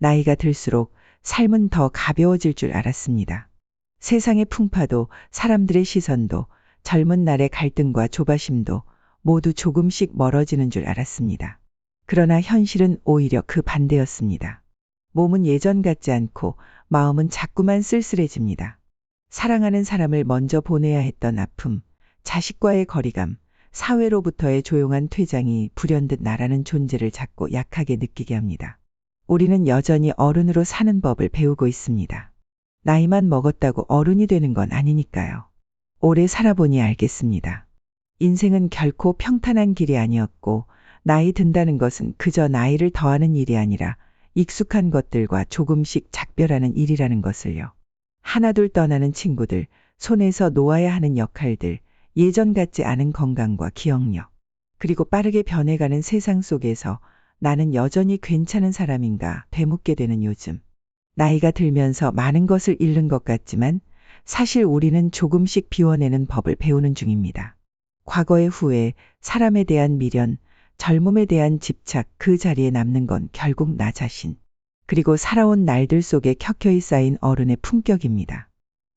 나이가 들수록 삶은 더 가벼워질 줄 알았습니다. 세상의 풍파도 사람들의 시선도 젊은 날의 갈등과 조바심도 모두 조금씩 멀어지는 줄 알았습니다. 그러나 현실은 오히려 그 반대였습니다. 몸은 예전 같지 않고 마음은 자꾸만 쓸쓸해집니다. 사랑하는 사람을 먼저 보내야 했던 아픔, 자식과의 거리감, 사회로부터의 조용한 퇴장이 불현듯 나라는 존재를 자꾸 약하게 느끼게 합니다. 우리는 여전히 어른으로 사는 법을 배우고 있습니다. 나이만 먹었다고 어른이 되는 건 아니니까요. 오래 살아보니 알겠습니다. 인생은 결코 평탄한 길이 아니었고 나이 든다는 것은 그저 나이를 더하는 일이 아니라 익숙한 것들과 조금씩 작별하는 일이라는 것을요. 하나둘 떠나는 친구들, 손에서 놓아야 하는 역할들, 예전 같지 않은 건강과 기억력, 그리고 빠르게 변해가는 세상 속에서 나는 여전히 괜찮은 사람인가 되묻게 되는 요즘. 나이가 들면서 많은 것을 잃는 것 같지만 사실 우리는 조금씩 비워내는 법을 배우는 중입니다. 과거의 후회, 사람에 대한 미련, 젊음에 대한 집착, 그 자리에 남는 건 결국 나 자신. 그리고 살아온 날들 속에 켜켜이 쌓인 어른의 품격입니다.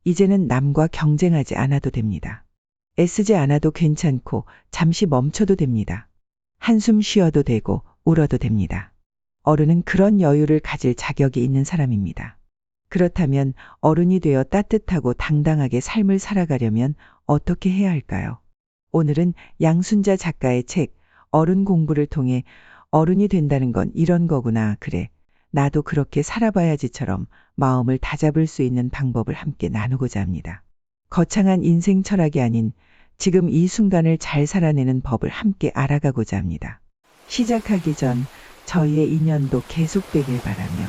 이제는 남과 경쟁하지 않아도 됩니다. 애쓰지 않아도 괜찮고 잠시 멈춰도 됩니다. 한숨 쉬어도 되고 울어도 됩니다. 어른은 그런 여유를 가질 자격이 있는 사람입니다. 그렇다면 어른이 되어 따뜻하고 당당하게 삶을 살아가려면 어떻게 해야 할까요? 오늘은 양순자 작가의 책 어른 공부를 통해 어른이 된다는 건 이런 거구나, 그래, 나도 그렇게 살아봐야지처럼 마음을 다잡을 수 있는 방법을 함께 나누고자 합니다. 거창한 인생 철학이 아닌 지금 이 순간을 잘 살아내는 법을 함께 알아가고자 합니다. 시작하기 전 저희의 인연도 계속되길 바라며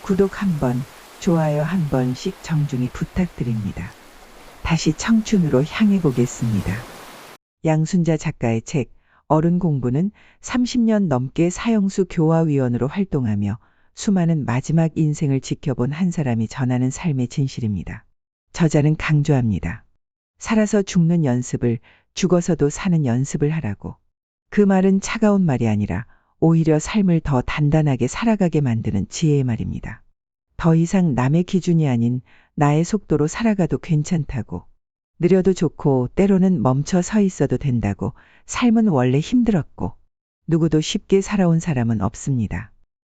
구독 한 번, 좋아요 한 번씩 정중히 부탁드립니다. 다시 청춘으로 향해 보겠습니다. 양순자 작가의 책 어른 공부는 30년 넘게 사형수 교화위원으로 활동하며 수많은 마지막 인생을 지켜본 한 사람이 전하는 삶의 진실입니다. 저자는 강조합니다. 살아서 죽는 연습을, 죽어서도 사는 연습을 하라고. 그 말은 차가운 말이 아니라 오히려 삶을 더 단단하게 살아가게 만드는 지혜의 말입니다. 더 이상 남의 기준이 아닌 나의 속도로 살아가도 괜찮다고. 느려도 좋고 때로는 멈춰 서 있어도 된다고. 삶은 원래 힘들었고 누구도 쉽게 살아온 사람은 없습니다.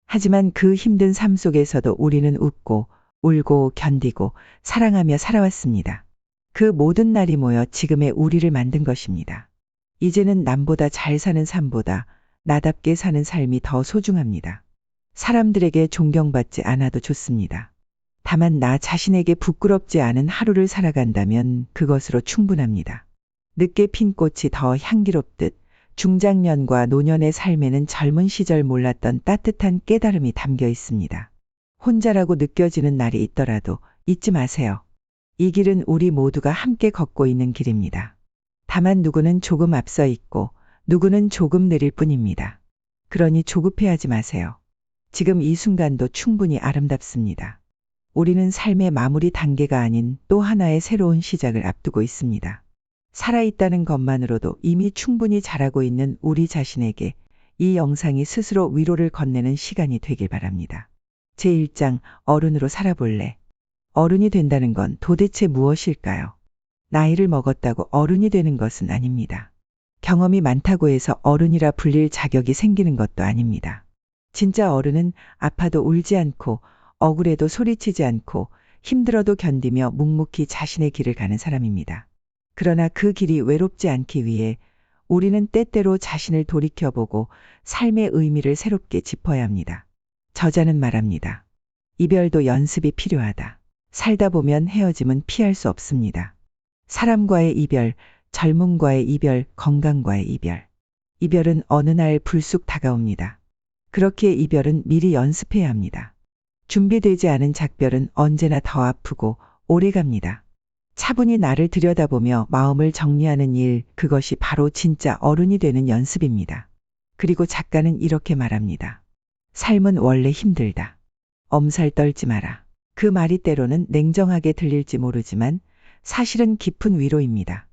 하지만 그 힘든 삶 속에서도 우리는 웃고 울고 견디고 사랑하며 살아왔습니다. 그 모든 날이 모여 지금의 우리를 만든 것입니다. 이제는 남보다 잘 사는 삶보다 나답게 사는 삶이 더 소중합니다. 사람들에게 존경받지 않아도 좋습니다. 다만 나 자신에게 부끄럽지 않은 하루를 살아간다면 그것으로 충분합니다. 늦게 핀 꽃이 더 향기롭듯 중장년과 노년의 삶에는 젊은 시절 몰랐던 따뜻한 깨달음이 담겨 있습니다. 혼자라고 느껴지는 날이 있더라도 잊지 마세요. 이 길은 우리 모두가 함께 걷고 있는 길입니다. 다만 누구는 조금 앞서 있고 누구는 조금 느릴 뿐입니다. 그러니 조급해하지 마세요. 지금 이 순간도 충분히 아름답습니다. 우리는 삶의 마무리 단계가 아닌 또 하나의 새로운 시작을 앞두고 있습니다. 살아있다는 것만으로도 이미 충분히 잘하고 있는 우리 자신에게 이 영상이 스스로 위로를 건네는 시간이 되길 바랍니다. 제1장 어른으로 살아볼래. 어른이 된다는 건 도대체 무엇일까요? 나이를 먹었다고 어른이 되는 것은 아닙니다. 경험이 많다고 해서 어른이라 불릴 자격이 생기는 것도 아닙니다. 진짜 어른은 아파도 울지 않고 억울해도 소리치지 않고 힘들어도 견디며 묵묵히 자신의 길을 가는 사람입니다. 그러나 그 길이 외롭지 않기 위해 우리는 때때로 자신을 돌이켜보고 삶의 의미를 새롭게 짚어야 합니다. 저자는 말합니다. 이별도 연습이 필요하다. 살다 보면 헤어짐은 피할 수 없습니다. 사람과의 이별, 젊음과의 이별, 건강과의 이별. 이별은 어느 날 불쑥 다가옵니다. 그렇기에 이별은 미리 연습해야 합니다. 준비되지 않은 작별은 언제나 더 아프고 오래 갑니다. 차분히 나를 들여다보며 마음을 정리하는 일, 그것이 바로 진짜 어른이 되는 연습입니다. 그리고 작가는 이렇게 말합니다. 삶은 원래 힘들다. 엄살 떨지 마라. 그 말이 때로는 냉정하게 들릴지 모르지만 사실은 깊은 위로입니다.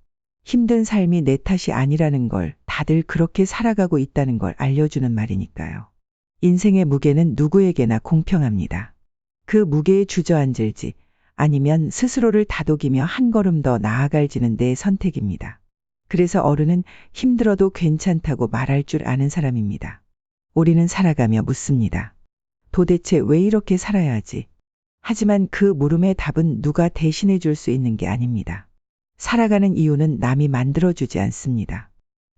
힘든 삶이 내 탓이 아니라는 걸, 다들 그렇게 살아가고 있다는 걸 알려주는 말이니까요. 인생의 무게는 누구에게나 공평합니다. 그 무게에 주저앉을지 아니면 스스로를 다독이며 한 걸음 더 나아갈지는 내 선택입니다. 그래서 어른은 힘들어도 괜찮다고 말할 줄 아는 사람입니다. 우리는 살아가며 묻습니다. 도대체 왜 이렇게 살아야 하지? 하지만 그 물음의 답은 누가 대신해 줄 수 있는 게 아닙니다. 살아가는 이유는 남이 만들어주지 않습니다.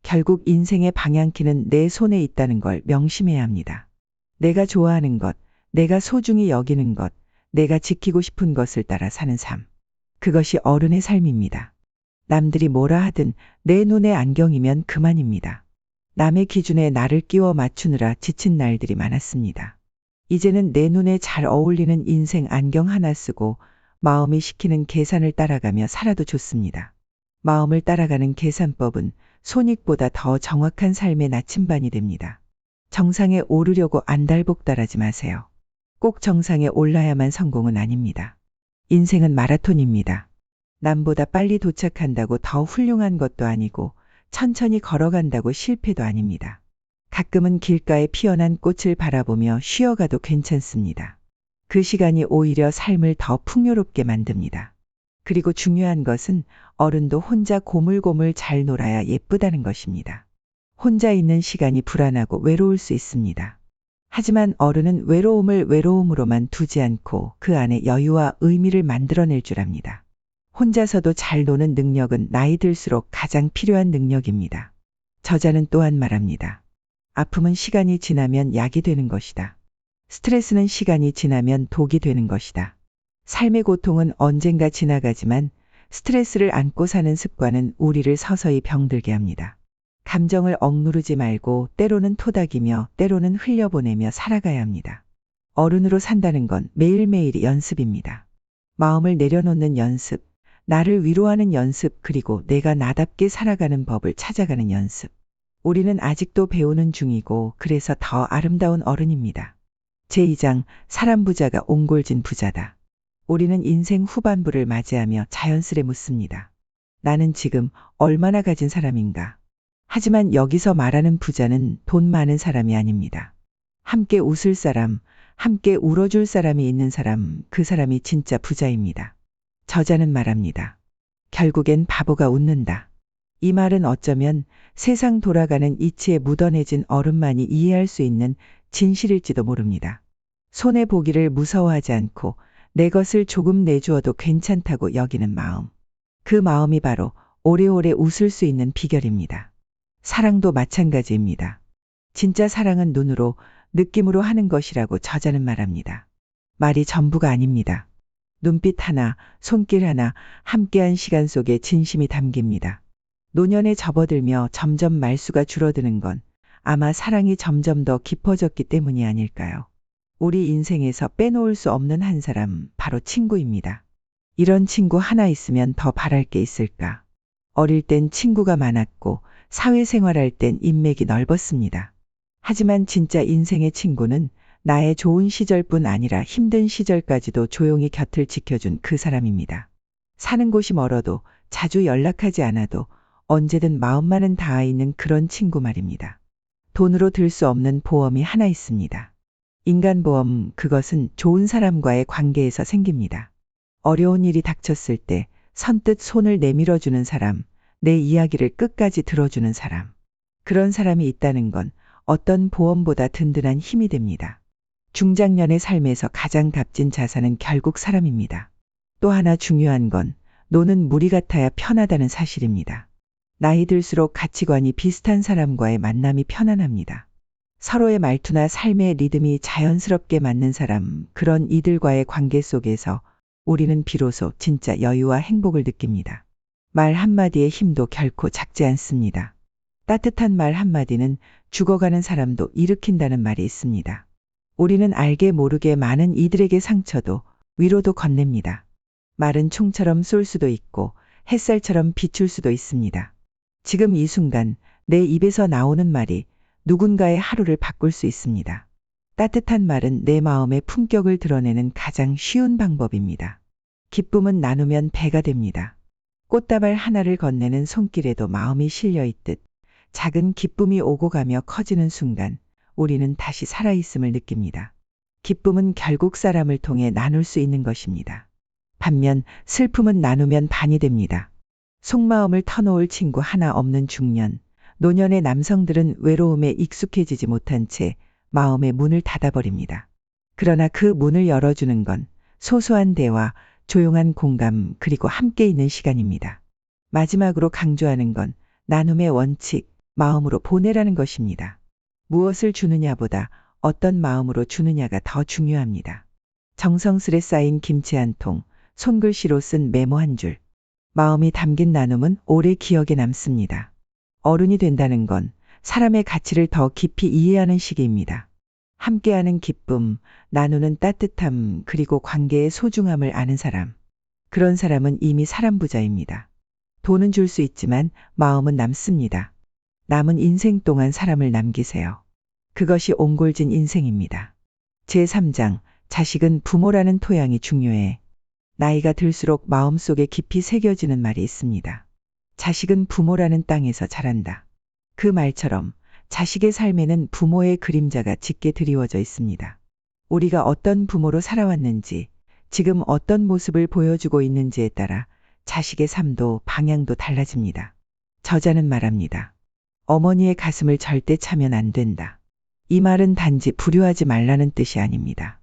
결국 인생의 방향키는 내 손에 있다는 걸 명심해야 합니다. 내가 좋아하는 것, 내가 소중히 여기는 것, 내가 지키고 싶은 것을 따라 사는 삶. 그것이 어른의 삶입니다. 남들이 뭐라 하든 내 눈에 안경이면 그만입니다. 남의 기준에 나를 끼워 맞추느라 지친 날들이 많았습니다. 이제는 내 눈에 잘 어울리는 인생 안경 하나 쓰고 마음이 시키는 계산을 따라가며 살아도 좋습니다. 마음을 따라가는 계산법은 손익보다 더 정확한 삶의 나침반이 됩니다. 정상에 오르려고 안달복달하지 마세요. 꼭 정상에 올라야만 성공은 아닙니다. 인생은 마라톤입니다. 남보다 빨리 도착한다고 더 훌륭한 것도 아니고 천천히 걸어간다고 실패도 아닙니다. 가끔은 길가에 피어난 꽃을 바라보며 쉬어가도 괜찮습니다. 그 시간이 오히려 삶을 더 풍요롭게 만듭니다. 그리고 중요한 것은 어른도 혼자 고물고물 잘 놀아야 예쁘다는 것입니다. 혼자 있는 시간이 불안하고 외로울 수 있습니다. 하지만 어른은 외로움을 외로움으로만 두지 않고 그 안에 여유와 의미를 만들어낼 줄 압니다. 혼자서도 잘 노는 능력은 나이 들수록 가장 필요한 능력입니다. 저자는 또한 말합니다. 아픔은 시간이 지나면 약이 되는 것이다. 스트레스는 시간이 지나면 독이 되는 것이다. 삶의 고통은 언젠가 지나가지만 스트레스를 안고 사는 습관은 우리를 서서히 병들게 합니다. 감정을 억누르지 말고 때로는 토닥이며 때로는 흘려보내며 살아가야 합니다. 어른으로 산다는 건 매일매일이 연습입니다. 마음을 내려놓는 연습, 나를 위로하는 연습, 그리고 내가 나답게 살아가는 법을 찾아가는 연습. 우리는 아직도 배우는 중이고 그래서 더 아름다운 어른입니다. 제2장 사람 부자가 옹골진 부자다. 우리는 인생 후반부를 맞이하며 자연스레 묻습니다. 나는 지금 얼마나 가진 사람인가? 하지만 여기서 말하는 부자는 돈 많은 사람이 아닙니다. 함께 웃을 사람, 함께 울어줄 사람이 있는 사람, 그 사람이 진짜 부자입니다. 저자는 말합니다. 결국엔 바보가 웃는다. 이 말은 어쩌면 세상 돌아가는 이치에 묻어내진 어른만이 이해할 수 있는 진실일지도 모릅니다. 손해보기를 무서워하지 않고 내 것을 조금 내주어도 괜찮다고 여기는 마음. 그 마음이 바로 오래오래 웃을 수 있는 비결입니다. 사랑도 마찬가지입니다. 진짜 사랑은 눈으로, 느낌으로 하는 것이라고 저자는 말합니다. 말이 전부가 아닙니다. 눈빛 하나, 손길 하나, 함께한 시간 속에 진심이 담깁니다. 노년에 접어들며 점점 말수가 줄어드는 건 아마 사랑이 점점 더 깊어졌기 때문이 아닐까요? 우리 인생에서 빼놓을 수 없는 한 사람, 바로 친구입니다. 이런 친구 하나 있으면 더 바랄 게 있을까? 어릴 땐 친구가 많았고 사회생활할 땐 인맥이 넓었습니다. 하지만 진짜 인생의 친구는 나의 좋은 시절뿐 아니라 힘든 시절까지도 조용히 곁을 지켜준 그 사람입니다. 사는 곳이 멀어도 자주 연락하지 않아도 언제든 마음만은 닿아 있는 그런 친구 말입니다. 돈으로 들 수 없는 보험이 하나 있습니다. 인간보험, 그것은 좋은 사람과의 관계에서 생깁니다. 어려운 일이 닥쳤을 때 선뜻 손을 내밀어주는 사람, 내 이야기를 끝까지 들어주는 사람. 그런 사람이 있다는 건 어떤 보험보다 든든한 힘이 됩니다. 중장년의 삶에서 가장 값진 자산은 결국 사람입니다. 또 하나 중요한 건 노는 물이 같아야 편하다는 사실입니다. 나이 들수록 가치관이 비슷한 사람과의 만남이 편안합니다. 서로의 말투나 삶의 리듬이 자연스럽게 맞는 사람, 그런 이들과의 관계 속에서 우리는 비로소 진짜 여유와 행복을 느낍니다. 말 한마디의 힘도 결코 작지 않습니다. 따뜻한 말 한마디는 죽어가는 사람도 일으킨다는 말이 있습니다. 우리는 알게 모르게 많은 이들에게 상처도 위로도 건넵니다. 말은 총처럼 쏠 수도 있고 햇살처럼 비출 수도 있습니다. 지금 이 순간 내 입에서 나오는 말이 누군가의 하루를 바꿀 수 있습니다. 따뜻한 말은 내 마음의 품격을 드러내는 가장 쉬운 방법입니다. 기쁨은 나누면 배가 됩니다. 꽃다발 하나를 건네는 손길에도 마음이 실려 있듯 작은 기쁨이 오고 가며 커지는 순간 우리는 다시 살아있음을 느낍니다. 기쁨은 결국 사람을 통해 나눌 수 있는 것입니다. 반면 슬픔은 나누면 반이 됩니다. 속마음을 터놓을 친구 하나 없는 중년, 노년의 남성들은 외로움에 익숙해지지 못한 채 마음의 문을 닫아버립니다. 그러나 그 문을 열어주는 건 소소한 대화, 조용한 공감, 그리고 함께 있는 시간입니다. 마지막으로 강조하는 건 나눔의 원칙, 마음으로 보내라는 것입니다. 무엇을 주느냐보다 어떤 마음으로 주느냐가 더 중요합니다. 정성스레 쌓인 김치 한 통, 손글씨로 쓴 메모 한 줄. 마음이 담긴 나눔은 오래 기억에 남습니다. 어른이 된다는 건 사람의 가치를 더 깊이 이해하는 시기입니다. 함께하는 기쁨, 나누는 따뜻함, 그리고 관계의 소중함을 아는 사람. 그런 사람은 이미 사람 부자입니다. 돈은 줄 수 있지만 마음은 남습니다. 남은 인생 동안 사람을 남기세요. 그것이 옹골진 인생입니다. 제3장, 자식은 부모라는 토양이 중요해. 나이가 들수록 마음속에 깊이 새겨지는 말이 있습니다. 자식은 부모라는 땅에서 자란다. 그 말처럼 자식의 삶에는 부모의 그림자가 짙게 드리워져 있습니다. 우리가 어떤 부모로 살아왔는지, 지금 어떤 모습을 보여주고 있는지에 따라 자식의 삶도 방향도 달라집니다. 저자는 말합니다. 어머니의 가슴을 절대 차면 안 된다. 이 말은 단지 불효하지 말라는 뜻이 아닙니다.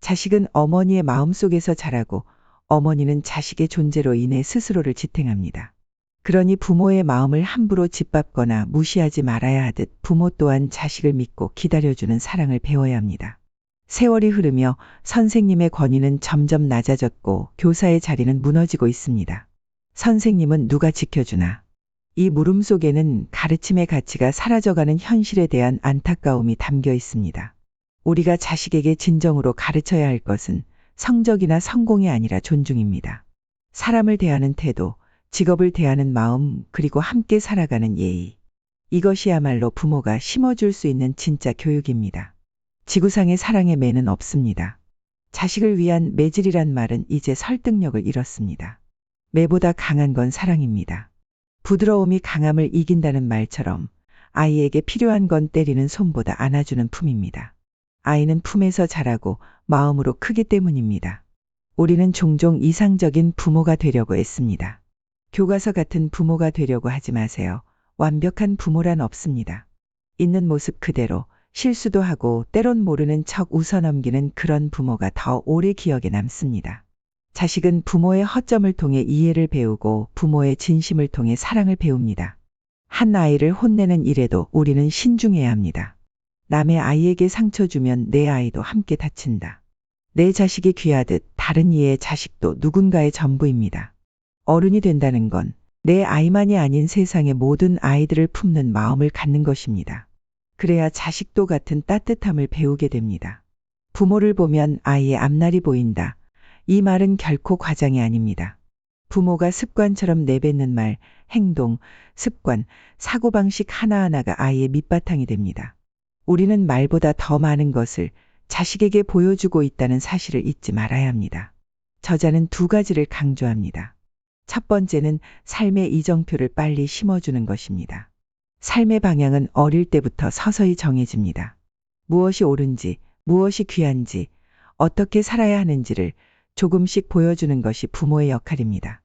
자식은 어머니의 마음속에서 자라고 어머니는 자식의 존재로 인해 스스로를 지탱합니다. 그러니 부모의 마음을 함부로 짓밟거나 무시하지 말아야 하듯 부모 또한 자식을 믿고 기다려주는 사랑을 배워야 합니다. 세월이 흐르며 선생님의 권위는 점점 낮아졌고 교사의 자리는 무너지고 있습니다. 선생님은 누가 지켜주나? 이 물음 속에는 가르침의 가치가 사라져가는 현실에 대한 안타까움이 담겨 있습니다. 우리가 자식에게 진정으로 가르쳐야 할 것은 성적이나 성공이 아니라 존중입니다. 사람을 대하는 태도, 직업을 대하는 마음, 그리고 함께 살아가는 예의. 이것이야말로 부모가 심어줄 수 있는 진짜 교육입니다. 지구상의 사랑의 매는 없습니다. 자식을 위한 매질이란 말은 이제 설득력을 잃었습니다. 매보다 강한 건 사랑입니다. 부드러움이 강함을 이긴다는 말처럼 아이에게 필요한 건 때리는 손보다 안아주는 품입니다. 아이는 품에서 자라고 마음으로 크기 때문입니다. 우리는 종종 이상적인 부모가 되려고 애씁니다. 교과서 같은 부모가 되려고 하지 마세요. 완벽한 부모란 없습니다. 있는 모습 그대로 실수도 하고 때론 모르는 척 웃어넘기는 그런 부모가 더 오래 기억에 남습니다. 자식은 부모의 허점을 통해 이해를 배우고 부모의 진심을 통해 사랑을 배웁니다. 한 아이를 혼내는 일에도 우리는 신중해야 합니다. 남의 아이에게 상처 주면 내 아이도 함께 다친다. 내 자식이 귀하듯 다른 이의 자식도 누군가의 전부입니다. 어른이 된다는 건 내 아이만이 아닌 세상의 모든 아이들을 품는 마음을 갖는 것입니다. 그래야 자식도 같은 따뜻함을 배우게 됩니다. 부모를 보면 아이의 앞날이 보인다. 이 말은 결코 과장이 아닙니다. 부모가 습관처럼 내뱉는 말, 행동, 습관, 사고방식 하나하나가 아이의 밑바탕이 됩니다. 우리는 말보다 더 많은 것을 자식에게 보여주고 있다는 사실을 잊지 말아야 합니다. 저자는 두 가지를 강조합니다. 첫 번째는 삶의 이정표를 빨리 심어주는 것입니다. 삶의 방향은 어릴 때부터 서서히 정해집니다. 무엇이 옳은지, 무엇이 귀한지, 어떻게 살아야 하는지를 조금씩 보여주는 것이 부모의 역할입니다.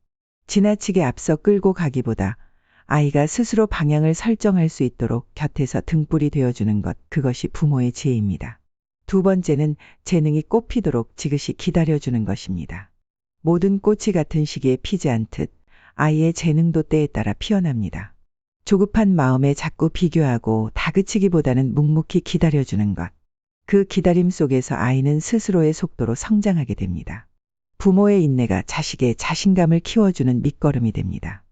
지나치게 앞서 끌고 가기보다 아이가 스스로 방향을 설정할 수 있도록 곁에서 등불이 되어주는 것, 그것이 부모의 지혜입니다. 두 번째는 재능이 꽃피도록 지그시 기다려주는 것입니다. 모든 꽃이 같은 시기에 피지 않듯 아이의 재능도 때에 따라 피어납니다. 조급한 마음에 자꾸 비교하고 다그치기보다는 묵묵히 기다려주는 것. 그 기다림 속에서 아이는 스스로의 속도로 성장하게 됩니다. 부모의 인내가 자식의 자신감을 키워주는 밑거름이 됩니다.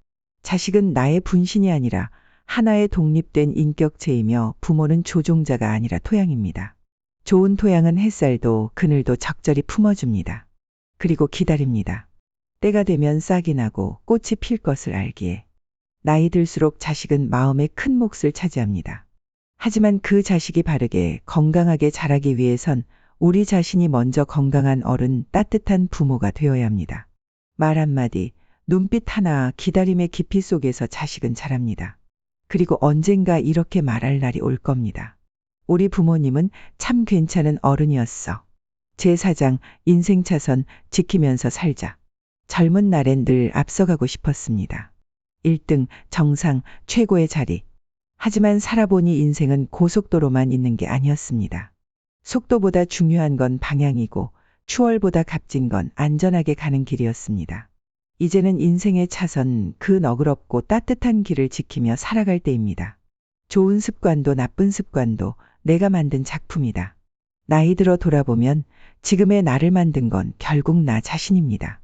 자식은 나의 분신이 아니라 하나의 독립된 인격체이며 부모는 조종자가 아니라 토양입니다. 좋은 토양은 햇살도 그늘도 적절히 품어줍니다. 그리고 기다립니다. 때가 되면 싹이 나고 꽃이 필 것을 알기에. 나이 들수록 자식은 마음에 큰 몫을 차지합니다. 하지만 그 자식이 바르게 건강하게 자라기 위해선 우리 자신이 먼저 건강한 어른, 따뜻한 부모가 되어야 합니다. 말 한마디, 눈빛 하나, 기다림의 깊이 속에서 자식은 자랍니다. 그리고 언젠가 이렇게 말할 날이 올 겁니다. 우리 부모님은 참 괜찮은 어른이었어. 제4장 인생 차선 지키면서 살자. 젊은 날엔 늘 앞서가고 싶었습니다. 1등, 정상, 최고의 자리. 하지만 살아보니 인생은 고속도로만 있는 게 아니었습니다. 속도보다 중요한 건 방향이고 추월보다 값진 건 안전하게 가는 길이었습니다. 이제는 인생의 차선 그 너그럽고 따뜻한 길을 지키며 살아갈 때입니다. 좋은 습관도 나쁜 습관도 내가 만든 작품이다. 나이 들어 돌아보면 지금의 나를 만든 건 결국 나 자신입니다.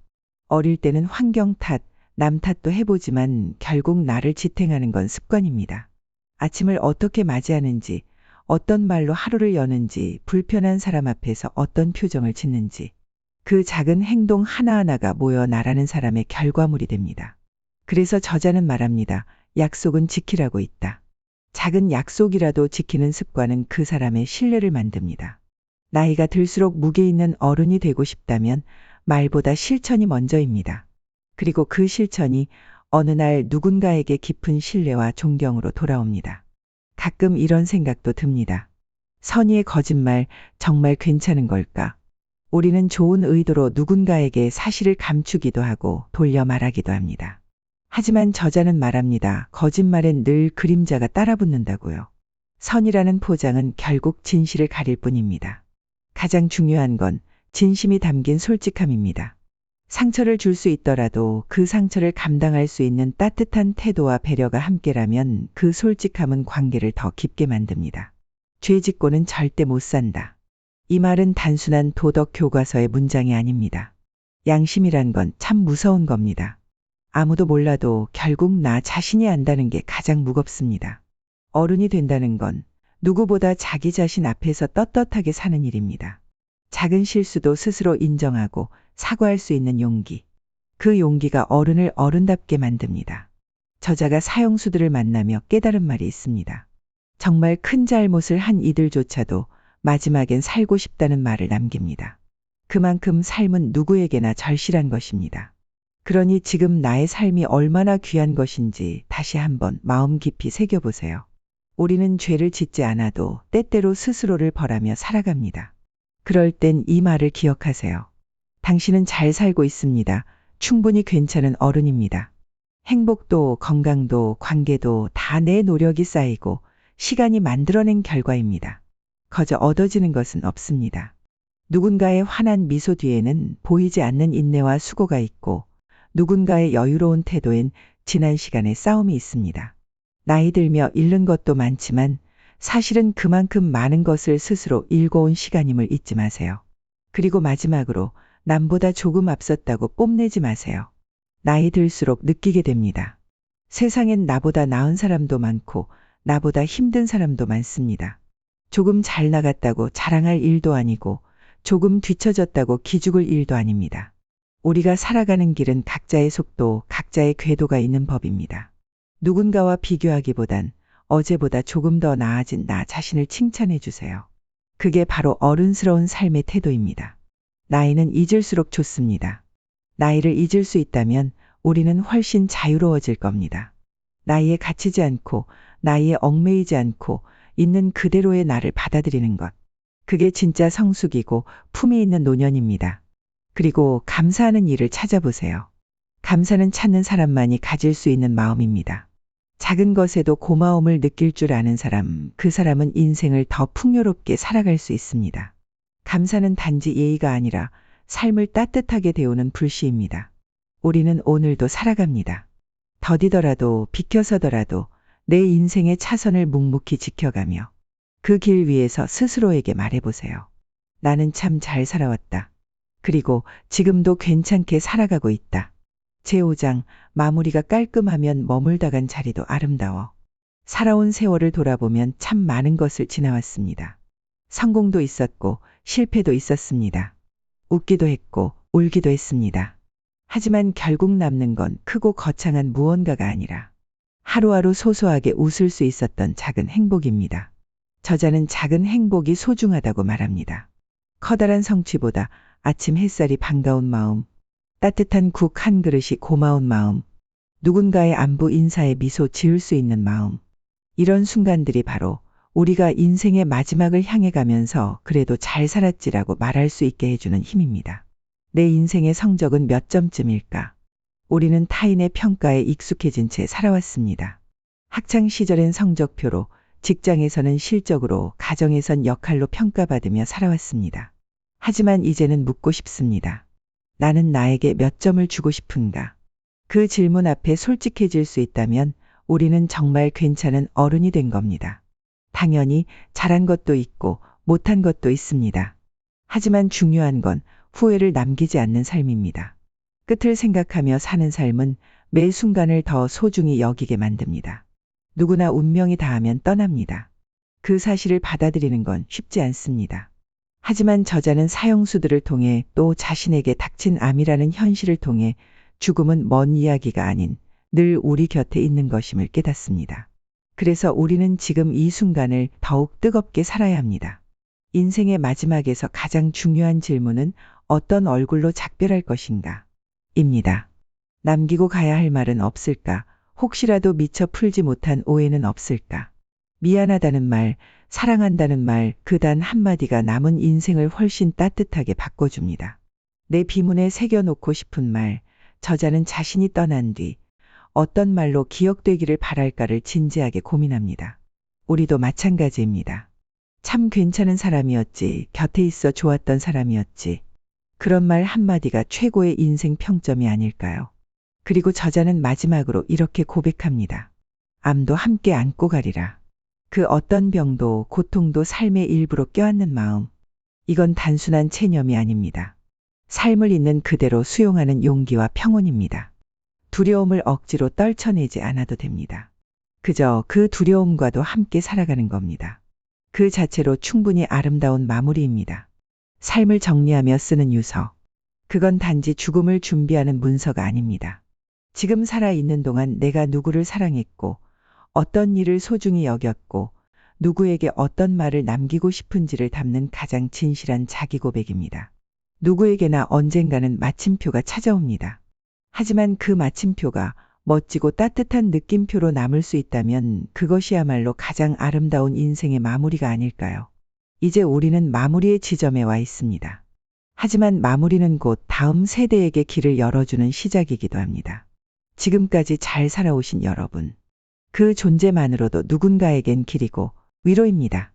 어릴 때는 환경 탓, 남 탓도 해보지만 결국 나를 지탱하는 건 습관입니다. 아침을 어떻게 맞이하는지, 어떤 말로 하루를 여는지, 불편한 사람 앞에서 어떤 표정을 짓는지, 그 작은 행동 하나하나가 모여 나라는 사람의 결과물이 됩니다. 그래서 저자는 말합니다. 약속은 지키라고 있다. 작은 약속이라도 지키는 습관은 그 사람의 신뢰를 만듭니다. 나이가 들수록 무게 있는 어른이 되고 싶다면 말보다 실천이 먼저입니다. 그리고 그 실천이 어느 날 누군가에게 깊은 신뢰와 존경으로 돌아옵니다. 가끔 이런 생각도 듭니다. 선의의 거짓말 정말 괜찮은 걸까? 우리는 좋은 의도로 누군가에게 사실을 감추기도 하고 돌려 말하기도 합니다. 하지만 저자는 말합니다. 거짓말엔 늘 그림자가 따라붙는다고요. 선이라는 포장은 결국 진실을 가릴 뿐입니다. 가장 중요한 건 진심이 담긴 솔직함입니다. 상처를 줄 수 있더라도 그 상처를 감당할 수 있는 따뜻한 태도와 배려가 함께라면 그 솔직함은 관계를 더 깊게 만듭니다. 죄 짓고는 절대 못 산다. 이 말은 단순한 도덕 교과서의 문장이 아닙니다. 양심이란 건 참 무서운 겁니다. 아무도 몰라도 결국 나 자신이 안다는 게 가장 무겁습니다. 어른이 된다는 건 누구보다 자기 자신 앞에서 떳떳하게 사는 일입니다. 작은 실수도 스스로 인정하고 사과할 수 있는 용기. 그 용기가 어른을 어른답게 만듭니다. 저자가 사형수들을 만나며 깨달은 말이 있습니다. 정말 큰 잘못을 한 이들조차도 마지막엔 살고 싶다는 말을 남깁니다. 그만큼 삶은 누구에게나 절실한 것입니다. 그러니 지금 나의 삶이 얼마나 귀한 것인지 다시 한번 마음 깊이 새겨보세요. 우리는 죄를 짓지 않아도 때때로 스스로를 벌하며 살아갑니다. 그럴 땐 이 말을 기억하세요. 당신은 잘 살고 있습니다. 충분히 괜찮은 어른입니다. 행복도 건강도 관계도 다 내 노력이 쌓이고 시간이 만들어낸 결과입니다. 거저 얻어지는 것은 없습니다. 누군가의 환한 미소 뒤에는 보이지 않는 인내와 수고가 있고 누군가의 여유로운 태도엔 지난 시간의 싸움이 있습니다. 나이 들며 잃는 것도 많지만 사실은 그만큼 많은 것을 스스로 읽어온 시간임을 잊지 마세요. 그리고 마지막으로 남보다 조금 앞섰다고 뽐내지 마세요. 나이 들수록 느끼게 됩니다. 세상엔 나보다 나은 사람도 많고 나보다 힘든 사람도 많습니다. 조금 잘 나갔다고 자랑할 일도 아니고 조금 뒤처졌다고 기죽을 일도 아닙니다. 우리가 살아가는 길은 각자의 속도, 각자의 궤도가 있는 법입니다. 누군가와 비교하기보단 어제보다 조금 더 나아진 나 자신을 칭찬해 주세요. 그게 바로 어른스러운 삶의 태도입니다. 나이는 잊을수록 좋습니다. 나이를 잊을 수 있다면 우리는 훨씬 자유로워질 겁니다. 나이에 갇히지 않고 나이에 얽매이지 않고 있는 그대로의 나를 받아들이는 것. 그게 진짜 성숙이고 품위 있는 노년입니다. 그리고 감사하는 일을 찾아보세요. 감사는 찾는 사람만이 가질 수 있는 마음입니다. 작은 것에도 고마움을 느낄 줄 아는 사람, 그 사람은 인생을 더 풍요롭게 살아갈 수 있습니다. 감사는 단지 예의가 아니라 삶을 따뜻하게 데우는 불씨입니다. 우리는 오늘도 살아갑니다. 더디더라도 비켜서더라도 내 인생의 차선을 묵묵히 지켜가며 그 길 위에서 스스로에게 말해보세요. 나는 참 잘 살아왔다. 그리고 지금도 괜찮게 살아가고 있다. 제5장 마무리가 깔끔하면 머물다 간 자리도 아름다워. 살아온 세월을 돌아보면 참 많은 것을 지나왔습니다. 성공도 있었고 실패도 있었습니다. 웃기도 했고 울기도 했습니다. 하지만 결국 남는 건 크고 거창한 무언가가 아니라 하루하루 소소하게 웃을 수 있었던 작은 행복입니다. 저자는 작은 행복이 소중하다고 말합니다. 커다란 성취보다 아침 햇살이 반가운 마음, 따뜻한 국 한 그릇이 고마운 마음, 누군가의 안부 인사에 미소 지을 수 있는 마음. 이런 순간들이 바로 우리가 인생의 마지막을 향해 가면서 그래도 잘 살았지라고 말할 수 있게 해주는 힘입니다. 내 인생의 성적은 몇 점쯤일까? 우리는 타인의 평가에 익숙해진 채 살아왔습니다. 학창 시절엔 성적표로, 직장에서는 실적으로, 가정에선 역할로 평가받으며 살아왔습니다. 하지만 이제는 묻고 싶습니다. 나는 나에게 몇 점을 주고 싶은가? 그 질문 앞에 솔직해질 수 있다면 우리는 정말 괜찮은 어른이 된 겁니다. 당연히 잘한 것도 있고 못한 것도 있습니다. 하지만 중요한 건 후회를 남기지 않는 삶입니다. 끝을 생각하며 사는 삶은 매 순간을 더 소중히 여기게 만듭니다. 누구나 운명이 닿으면 떠납니다. 그 사실을 받아들이는 건 쉽지 않습니다. 하지만 저자는 사형수들을 통해 또 자신에게 닥친 암이라는 현실을 통해 죽음은 먼 이야기가 아닌 늘 우리 곁에 있는 것임을 깨닫습니다. 그래서 우리는 지금 이 순간을 더욱 뜨겁게 살아야 합니다. 인생의 마지막에서 가장 중요한 질문은 어떤 얼굴로 작별할 것인가? 입니다. 남기고 가야 할 말은 없을까? 혹시라도 미처 풀지 못한 오해는 없을까? 미안하다는 말, 사랑한다는 말, 그 단 한마디가 남은 인생을 훨씬 따뜻하게 바꿔줍니다. 내 비문에 새겨놓고 싶은 말, 저자는 자신이 떠난 뒤 어떤 말로 기억되기를 바랄까를 진지하게 고민합니다. 우리도 마찬가지입니다. 참 괜찮은 사람이었지, 곁에 있어 좋았던 사람이었지. 그런 말 한마디가 최고의 인생 평점이 아닐까요? 그리고 저자는 마지막으로 이렇게 고백합니다. 암도 함께 안고 가리라. 그 어떤 병도 고통도 삶의 일부로 껴안는 마음. 이건 단순한 체념이 아닙니다. 삶을 있는 그대로 수용하는 용기와 평온입니다. 두려움을 억지로 떨쳐내지 않아도 됩니다. 그저 그 두려움과도 함께 살아가는 겁니다. 그 자체로 충분히 아름다운 마무리입니다. 삶을 정리하며 쓰는 유서. 그건 단지 죽음을 준비하는 문서가 아닙니다. 지금 살아있는 동안 내가 누구를 사랑했고, 어떤 일을 소중히 여겼고, 누구에게 어떤 말을 남기고 싶은지를 담는 가장 진실한 자기 고백입니다. 누구에게나 언젠가는 마침표가 찾아옵니다. 하지만 그 마침표가 멋지고 따뜻한 느낌표로 남을 수 있다면 그것이야말로 가장 아름다운 인생의 마무리가 아닐까요? 이제 우리는 마무리의 지점에 와 있습니다. 하지만 마무리는 곧 다음 세대에게 길을 열어주는 시작이기도 합니다. 지금까지 잘 살아오신 여러분. 그 존재만으로도 누군가에겐 길이고 위로입니다.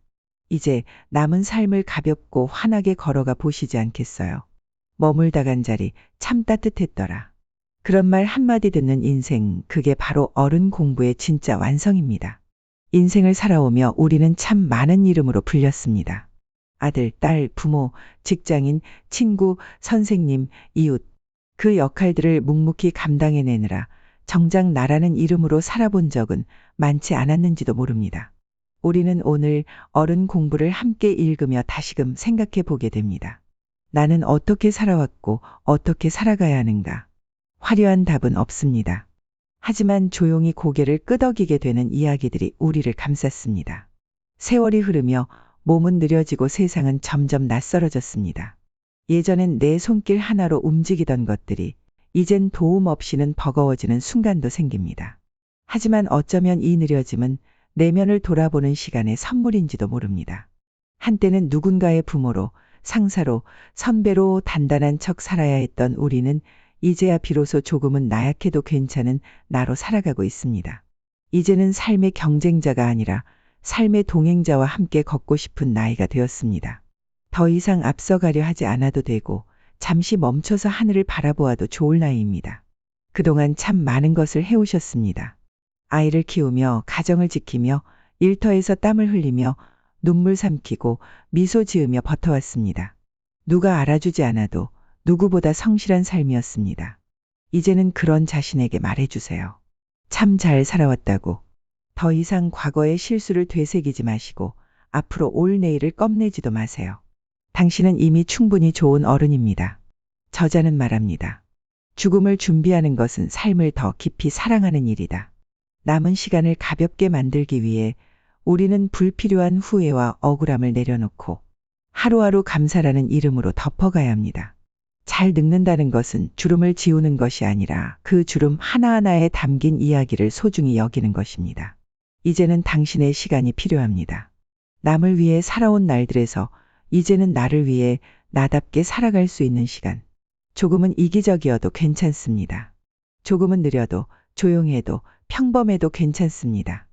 이제 남은 삶을 가볍고 환하게 걸어가 보시지 않겠어요? 머물다 간 자리 참 따뜻했더라. 그런 말 한마디 듣는 인생, 그게 바로 어른 공부의 진짜 완성입니다. 인생을 살아오며 우리는 참 많은 이름으로 불렸습니다. 아들, 딸, 부모, 직장인, 친구, 선생님, 이웃. 그 역할들을 묵묵히 감당해내느라 정작 나라는 이름으로 살아본 적은 많지 않았는지도 모릅니다. 우리는 오늘 어른 공부를 함께 읽으며 다시금 생각해 보게 됩니다. 나는 어떻게 살아왔고 어떻게 살아가야 하는가? 화려한 답은 없습니다. 하지만 조용히 고개를 끄덕이게 되는 이야기들이 우리를 감쌌습니다. 세월이 흐르며 몸은 느려지고 세상은 점점 낯설어졌습니다. 예전엔 내 손길 하나로 움직이던 것들이 이젠 도움 없이는 버거워지는 순간도 생깁니다. 하지만 어쩌면 이 느려짐은 내면을 돌아보는 시간의 선물인지도 모릅니다. 한때는 누군가의 부모로, 상사로, 선배로 단단한 척 살아야 했던 우리는 이제야 비로소 조금은 나약해도 괜찮은 나로 살아가고 있습니다. 이제는 삶의 경쟁자가 아니라 삶의 동행자와 함께 걷고 싶은 나이가 되었습니다. 더 이상 앞서가려 하지 않아도 되고 잠시 멈춰서 하늘을 바라보아도 좋을 나이입니다. 그동안 참 많은 것을 해오셨습니다. 아이를 키우며 가정을 지키며 일터에서 땀을 흘리며 눈물 삼키고 미소 지으며 버텨왔습니다. 누가 알아주지 않아도 누구보다 성실한 삶이었습니다. 이제는 그런 자신에게 말해주세요. 참 잘 살아왔다고. 더 이상 과거의 실수를 되새기지 마시고 앞으로 올 내일을 껌내지도 마세요. 당신은 이미 충분히 좋은 어른입니다. 저자는 말합니다. 죽음을 준비하는 것은 삶을 더 깊이 사랑하는 일이다. 남은 시간을 가볍게 만들기 위해 우리는 불필요한 후회와 억울함을 내려놓고 하루하루 감사라는 이름으로 덮어가야 합니다. 잘 늙는다는 것은 주름을 지우는 것이 아니라 그 주름 하나하나에 담긴 이야기를 소중히 여기는 것입니다. 이제는 당신의 시간이 필요합니다. 남을 위해 살아온 날들에서 이제는 나를 위해 나답게 살아갈 수 있는 시간. 조금은 이기적이어도 괜찮습니다. 조금은 느려도 조용해도 평범해도 괜찮습니다.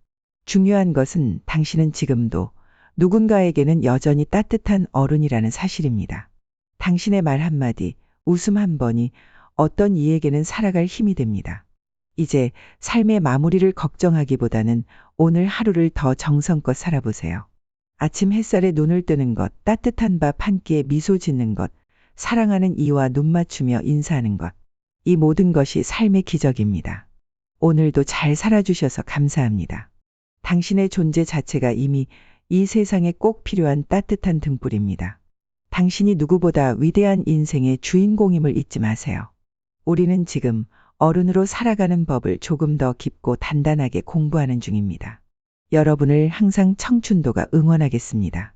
중요한 것은 당신은 지금도 누군가에게는 여전히 따뜻한 어른이라는 사실입니다. 당신의 말 한마디, 웃음 한 번이 어떤 이에게는 살아갈 힘이 됩니다. 이제 삶의 마무리를 걱정하기보다는 오늘 하루를 더 정성껏 살아보세요. 아침 햇살에 눈을 뜨는 것, 따뜻한 밥 한 끼에 미소 짓는 것, 사랑하는 이와 눈 맞추며 인사하는 것. 이 모든 것이 삶의 기적입니다. 오늘도 잘 살아주셔서 감사합니다. 당신의 존재 자체가 이미 이 세상에 꼭 필요한 따뜻한 등불입니다. 당신이 누구보다 위대한 인생의 주인공임을 잊지 마세요. 우리는 지금 어른으로 살아가는 법을 조금 더 깊고 단단하게 공부하는 중입니다. 여러분을 항상 청춘도가 응원하겠습니다.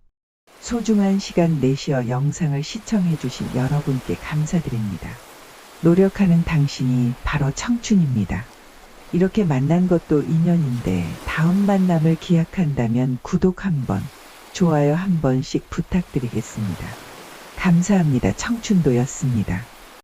소중한 시간 내시어 영상을 시청해 주신 여러분께 감사드립니다. 노력하는 당신이 바로 청춘입니다. 이렇게 만난 것도 인연인데 다음 만남을 기약한다면 구독 한번, 좋아요 한 번씩 부탁드리겠습니다. 감사합니다. 청춘도였습니다.